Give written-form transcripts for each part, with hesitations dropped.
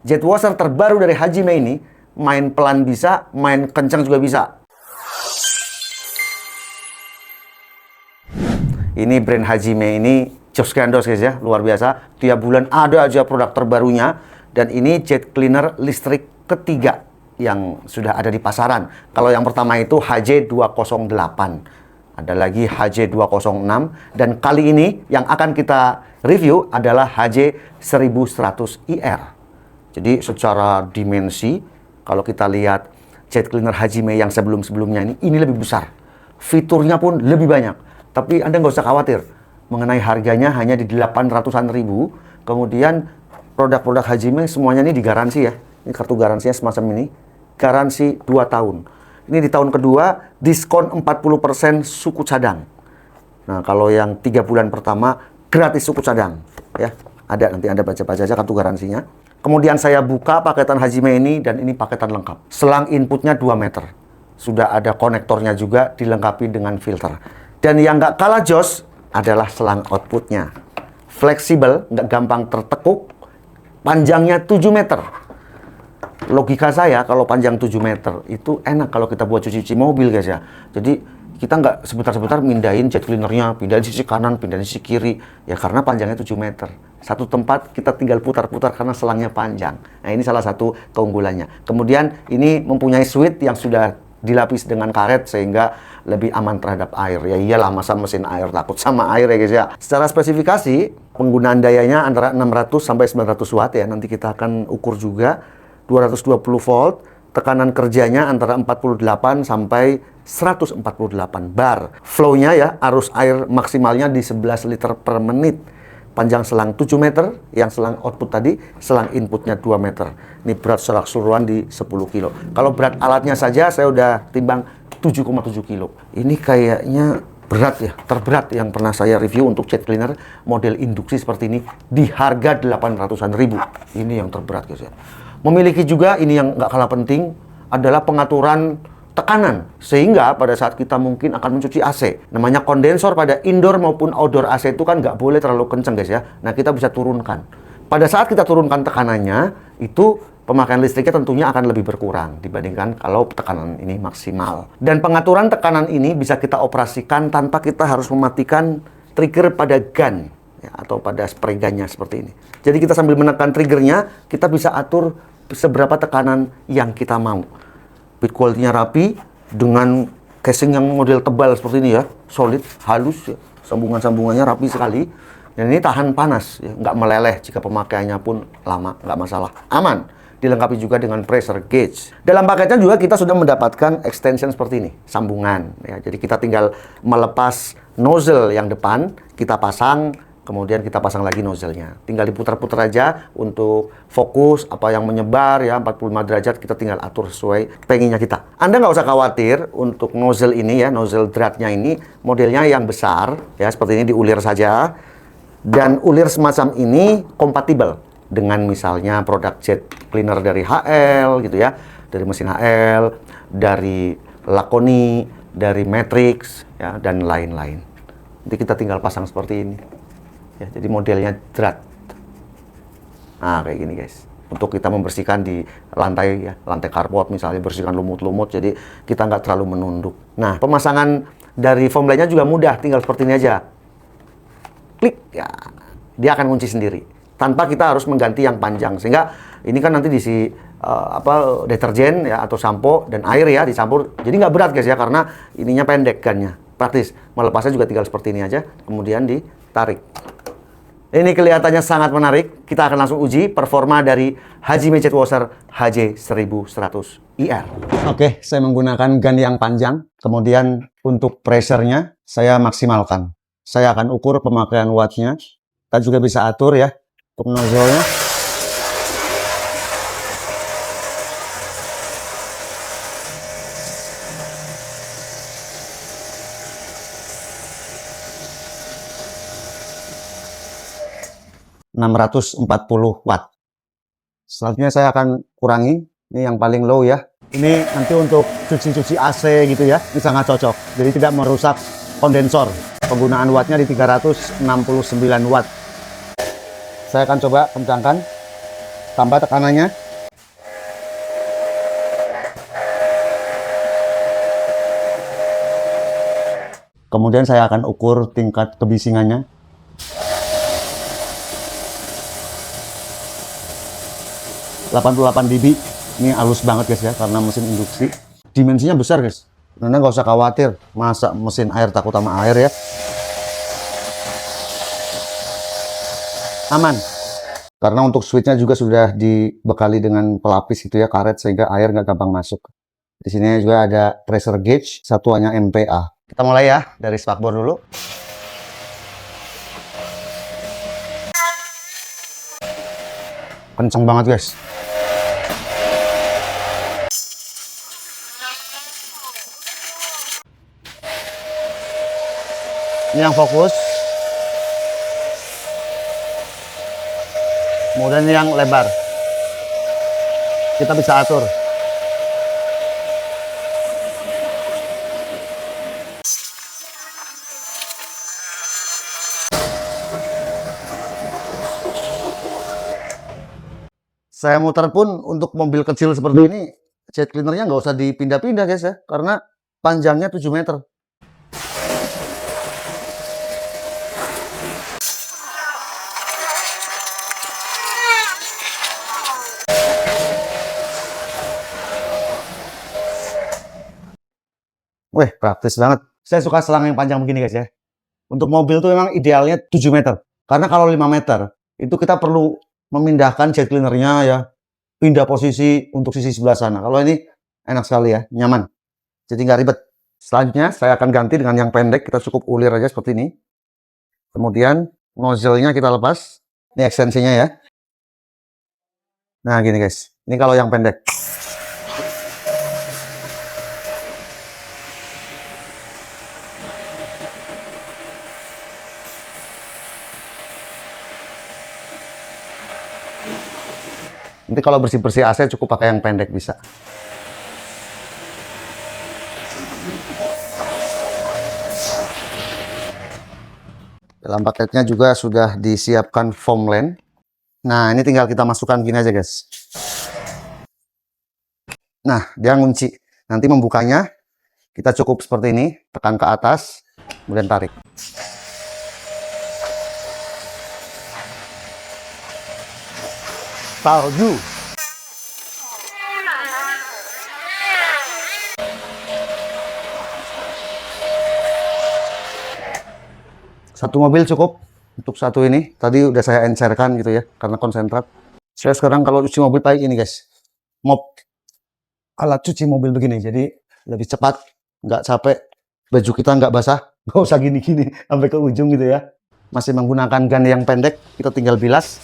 Jet washer terbaru dari Hajime ini, main pelan bisa, main kencang juga bisa. Ini brand Hajime ini jos gandos guys ya, luar biasa. Tiap bulan ada aja produk terbarunya. Dan ini jet cleaner listrik ketiga yang sudah ada di pasaran. Kalau yang pertama itu HJ208. Ada lagi HJ206. Dan kali ini yang akan kita review adalah HJ1100IR. Jadi secara dimensi, kalau kita lihat jet cleaner Hajime yang sebelum-sebelumnya ini lebih besar. Fiturnya pun lebih banyak. Tapi Anda nggak usah khawatir mengenai harganya, hanya di 800-an ribu. Kemudian produk-produk Hajime semuanya ini digaransi ya. Ini kartu garansinya semacam ini. Garansi 2 tahun. Ini di tahun kedua, diskon 40% suku cadang. Nah, kalau yang 3 bulan pertama, gratis suku cadang. Ya, ada, nanti Anda baca-baca aja kartu garansinya. Kemudian saya buka paketan Hajime ini, dan ini paketan lengkap. Selang inputnya 2 meter. Sudah ada konektornya juga, dilengkapi dengan filter. Dan yang nggak kalah jos adalah selang outputnya. Fleksibel, nggak gampang tertekuk. Panjangnya 7 meter. Logika saya, kalau panjang 7 meter, itu enak kalau kita buat cuci-cuci mobil guys ya. Jadi kita nggak sebentar-sebentar mindahin jet cleanernya, pindahin sisi kanan, pindahin sisi kiri. Ya karena panjangnya 7 meter. Satu tempat kita tinggal putar-putar karena selangnya panjang. Nah ini salah satu keunggulannya. Kemudian ini mempunyai switch yang sudah dilapis dengan karet sehingga lebih aman terhadap air. Ya iyalah, masa mesin air takut sama air ya guys ya. Secara spesifikasi, penggunaan dayanya antara 600 sampai 900 watt ya. Nanti kita akan ukur juga 220 volt. Tekanan kerjanya antara 48 sampai 148 bar. Flow-nya ya, arus air maksimalnya di 11 liter per menit. Panjang selang 7 meter, yang selang output tadi, selang inputnya 2 meter. Ini berat secara keseluruhan di 10 kilo. Kalau berat alatnya saja, saya udah timbang 7,7 kilo. Ini kayaknya berat ya, terberat yang pernah saya review untuk jet cleaner model induksi seperti ini di harga 800-an ribu. Ini yang terberat guys ya. Memiliki juga, ini yang nggak kalah penting, adalah pengaturan tekanan. Sehingga pada saat kita mungkin akan mencuci AC, namanya kondensor pada indoor maupun outdoor AC itu kan nggak boleh terlalu kenceng guys ya. Nah kita bisa turunkan. Pada saat kita turunkan tekanannya, itu pemakaian listriknya tentunya akan lebih berkurang dibandingkan kalau tekanan ini maksimal. Dan pengaturan tekanan ini bisa kita operasikan tanpa kita harus mematikan trigger pada gun ya, atau pada spray gunnya seperti ini. Jadi kita sambil menekan triggernya, kita bisa atur seberapa tekanan yang kita mau. Build quality-nya rapi, dengan casing yang model tebal seperti ini ya, solid, halus ya. Sambungan-sambungannya rapi sekali. Dan ini tahan panas, ya. Nggak meleleh jika pemakaiannya pun lama, nggak masalah. Aman. Dilengkapi juga dengan pressure gauge. Dalam paketnya juga kita sudah mendapatkan extension seperti ini, sambungan. Ya. Jadi kita tinggal melepas nozzle yang depan, kita pasang, kemudian kita pasang lagi nozzle-nya. Tinggal diputar-putar aja untuk fokus apa yang menyebar ya, 45 derajat kita tinggal atur sesuai pengennya kita. Anda nggak usah khawatir untuk nozzle ini ya, nozzle dratnya ini modelnya yang besar ya, seperti ini diulir saja. Dan ulir semacam ini kompatibel dengan misalnya produk jet cleaner dari HL gitu ya, dari mesin HL, dari Laconi, dari Matrix ya, dan lain-lain. Nanti kita tinggal pasang seperti ini. Ya, jadi modelnya drat. Nah, kayak gini guys. Untuk kita membersihkan di lantai ya, lantai carport misalnya, bersihkan lumut-lumut, jadi kita nggak terlalu menunduk. Nah, pemasangan dari foam blade-nya juga mudah, tinggal seperti ini aja. Klik, ya, dia akan kunci sendiri. Tanpa kita harus mengganti yang panjang. Sehingga ini kan nanti diisi deterjen ya, atau sampo dan air ya, dicampur. Jadi nggak berat guys ya, karena ininya pendek gannya. Praktis. Melepasnya juga tinggal seperti ini aja, kemudian ditarik. Ini kelihatannya sangat menarik. Kita akan langsung uji performa dari Hajime Jet Washer HJ1100IR. Oke, saya menggunakan gun yang panjang. Kemudian untuk pressure-nya saya maksimalkan. Saya akan ukur pemakaian watt-nya. Kita juga bisa atur ya untuk nozzle-nya. ...640 watt. Selanjutnya saya akan kurangi. Ini yang paling low ya. Ini nanti untuk cuci-cuci AC gitu ya. Ini sangat cocok. Jadi tidak merusak kondensor. Penggunaan wattnya di 369 watt. Saya akan coba kencangkan. Tambah tekanannya. Kemudian saya akan ukur tingkat kebisingannya. ...88 dB. Ini halus banget guys ya, karena mesin induksi. Dimensinya besar guys. Anda nggak usah khawatir, masa mesin air takut sama air ya. Aman. Karena untuk switchnya juga sudah dibekali dengan pelapis itu ya, karet, sehingga air nggak gampang masuk. Di sini juga ada pressure gauge, satuannya MPa. Kita mulai ya, dari spakbor dulu. Kenceng banget guys. Ini yang fokus. Kemudian ini yang lebar. Kita bisa atur. Saya muter pun untuk mobil kecil seperti ini, jet cleanernya nggak usah dipindah-pindah guys ya, karena panjangnya 7 meter. Wih, praktis banget. Saya suka selang yang panjang begini guys ya. Untuk mobil tuh memang idealnya 7 meter. Karena kalau 5 meter, itu kita perlu memindahkan jet cleanernya ya. Pindah posisi untuk sisi sebelah sana. Kalau ini enak sekali ya, nyaman. Jadi nggak ribet. Selanjutnya saya akan ganti dengan yang pendek. Kita cukup ulir aja seperti ini. Kemudian nozzle-nya kita lepas. Ini ekstensinya ya. Nah gini guys. Ini kalau yang pendek. Nanti kalau bersih-bersih AC cukup pakai yang pendek bisa. Dalam paketnya juga sudah disiapkan foam line. Nah, ini tinggal kita masukkan gini aja guys. Nah, dia ngunci. Nanti membukanya, kita cukup seperti ini. Tekan ke atas, kemudian tarik. Salju. Satu mobil cukup untuk satu ini. Tadi udah saya encerkan gitu ya, karena konsentrat. Saya sekarang kalau cuci mobil pakai ini guys, mop, alat cuci mobil begini. Jadi lebih cepat, nggak capek. Baju kita nggak basah, nggak usah gini-gini sampai ke ujung gitu ya. Masih menggunakan gun yang pendek, kita tinggal bilas.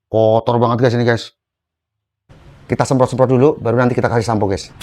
Kotor banget guys ini guys. Kita semprot-semprot dulu, baru nanti kita kasih sampo guys.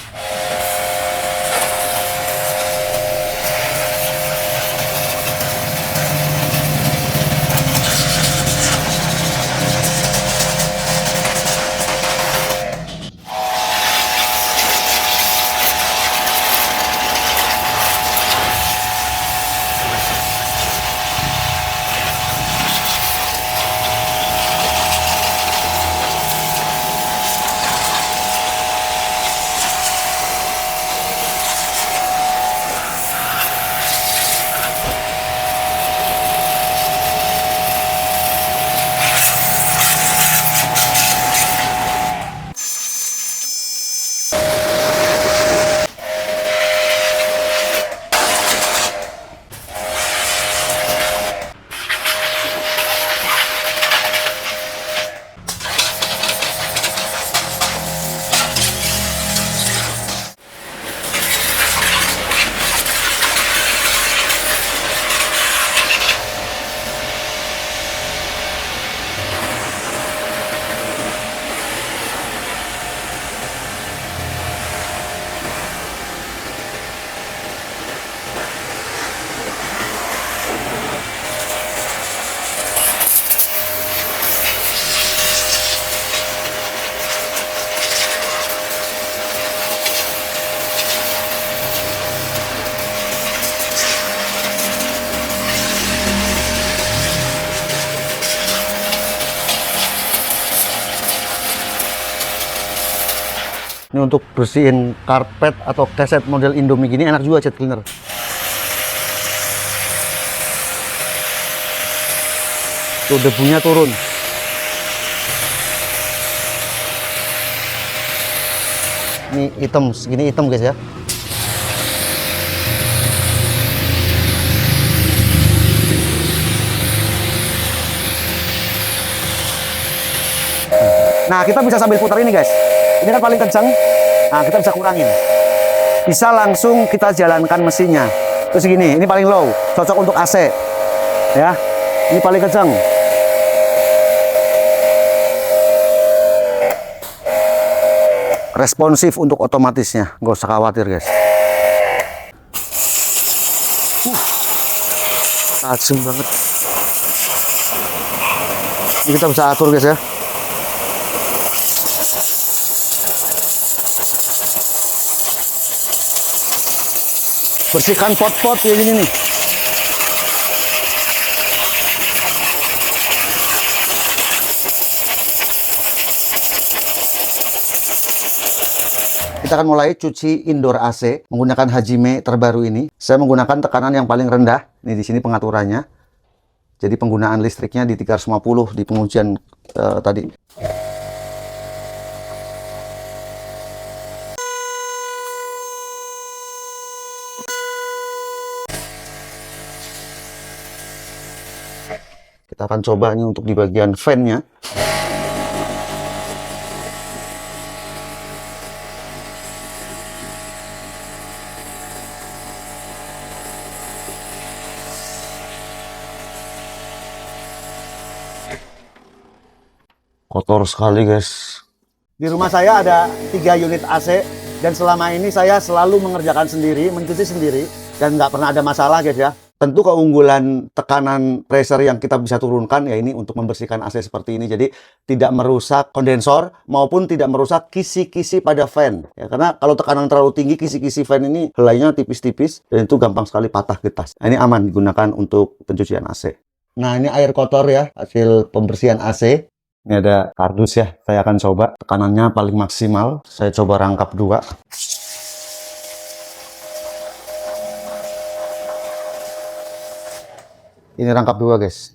Ini untuk bersihin karpet atau keset model Indomie gini enak juga jet cleaner. Tuh debunya turun. Ini hitam, segini hitam guys ya. Nah, kita bisa sambil putar ini guys. Ini kan paling kencang. Nah, kita bisa kurangin. Bisa langsung kita jalankan mesinnya. Terus gini, ini paling low, cocok untuk AC. Ya, ini paling kencang. Responsif untuk otomatisnya, nggak usah khawatir guys. Tajam banget. Ini kita bisa atur guys ya. Bersihkan pot-pot kayak gini nih. Kita akan mulai cuci indoor AC menggunakan Hajime terbaru ini. Saya menggunakan tekanan yang paling rendah. Ini di sini pengaturannya. Jadi penggunaan listriknya di 350 di pengujian tadi. Kita akan coba ini untuk di bagian fan-nya. Kotor sekali guys. Di rumah saya ada 3 unit AC dan selama ini saya selalu mengerjakan sendiri, mencuci sendiri dan nggak pernah ada masalah guys ya. Tentu keunggulan tekanan pressure yang kita bisa turunkan ya ini untuk membersihkan AC seperti ini. Jadi tidak merusak kondensor maupun tidak merusak kisi-kisi pada fan. Ya, karena kalau tekanan terlalu tinggi kisi-kisi fan ini helainya tipis-tipis dan itu gampang sekali patah getas. Nah, ini aman digunakan untuk pencucian AC. Nah ini air kotor ya hasil pembersihan AC. Ini ada kardus ya, saya akan coba. Tekanannya paling maksimal. Saya coba rangkap 2. Ini rangkap 2 guys.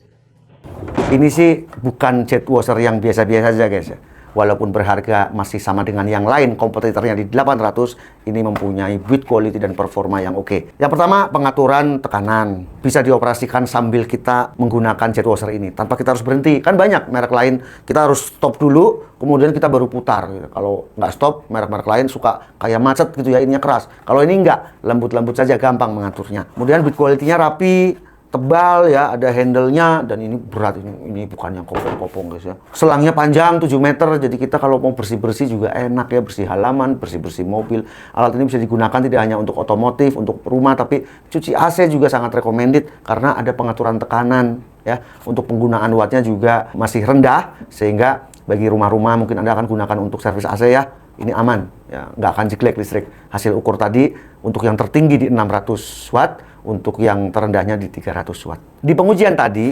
Ini sih bukan jet washer yang biasa-biasa saja guys ya. Walaupun berharga masih sama dengan yang lain, kompetitornya di 800, ini mempunyai build quality dan performa yang oke. Yang pertama, pengaturan tekanan. Bisa dioperasikan sambil kita menggunakan jet washer ini. Tanpa kita harus berhenti. Kan banyak merek lain, kita harus stop dulu, kemudian kita baru putar. Kalau nggak stop, merek-merek lain suka kayak macet gitu ya, ininya keras. Kalau ini nggak, lembut-lembut saja, gampang mengaturnya. Kemudian build quality-nya rapi, tebal ya, ada handle-nya, dan ini berat, ini bukan yang kopong-kopong guys ya. Selangnya panjang 7 meter, jadi kita kalau mau bersih-bersih juga enak ya, bersih halaman, bersih-bersih mobil. Alat ini bisa digunakan tidak hanya untuk otomotif, untuk rumah, tapi cuci AC juga sangat recommended karena ada pengaturan tekanan ya. Untuk penggunaan wattnya juga masih rendah, sehingga bagi rumah-rumah mungkin Anda akan gunakan untuk servis AC ya, ini aman ya, nggak akan jeglek listrik. Hasil ukur tadi untuk yang tertinggi di 600 watt, untuk yang terendahnya di 300 watt. Di pengujian tadi,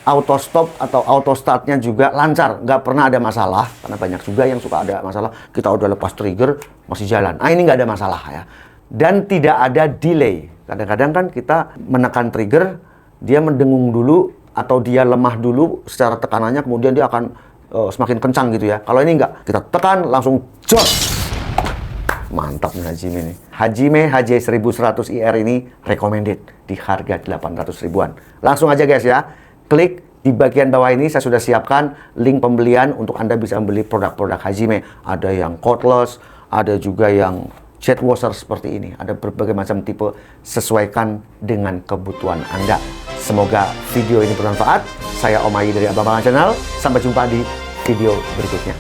auto stop atau auto startnya juga lancar, nggak pernah ada masalah, karena banyak juga yang suka ada masalah, kita udah lepas trigger, masih jalan. Nah ini nggak ada masalah ya. Dan tidak ada delay. Kadang-kadang kan kita menekan trigger, dia mendengung dulu, atau dia lemah dulu secara tekanannya, kemudian dia akan semakin kencang gitu ya. Kalau ini nggak, kita tekan, langsung jos. Mantap nih Hajime ini. Hajime HJ1100 IR ini recommended di harga 800 ribuan. Langsung aja guys ya, klik di bagian bawah ini, saya sudah siapkan link pembelian untuk Anda bisa membeli produk-produk Hajime. Ada yang cordless, ada juga yang jet washer seperti ini. Ada berbagai macam tipe, sesuaikan dengan kebutuhan Anda. Semoga video ini bermanfaat. Saya Om Ayi dari Abang Channel. Sampai jumpa di video berikutnya.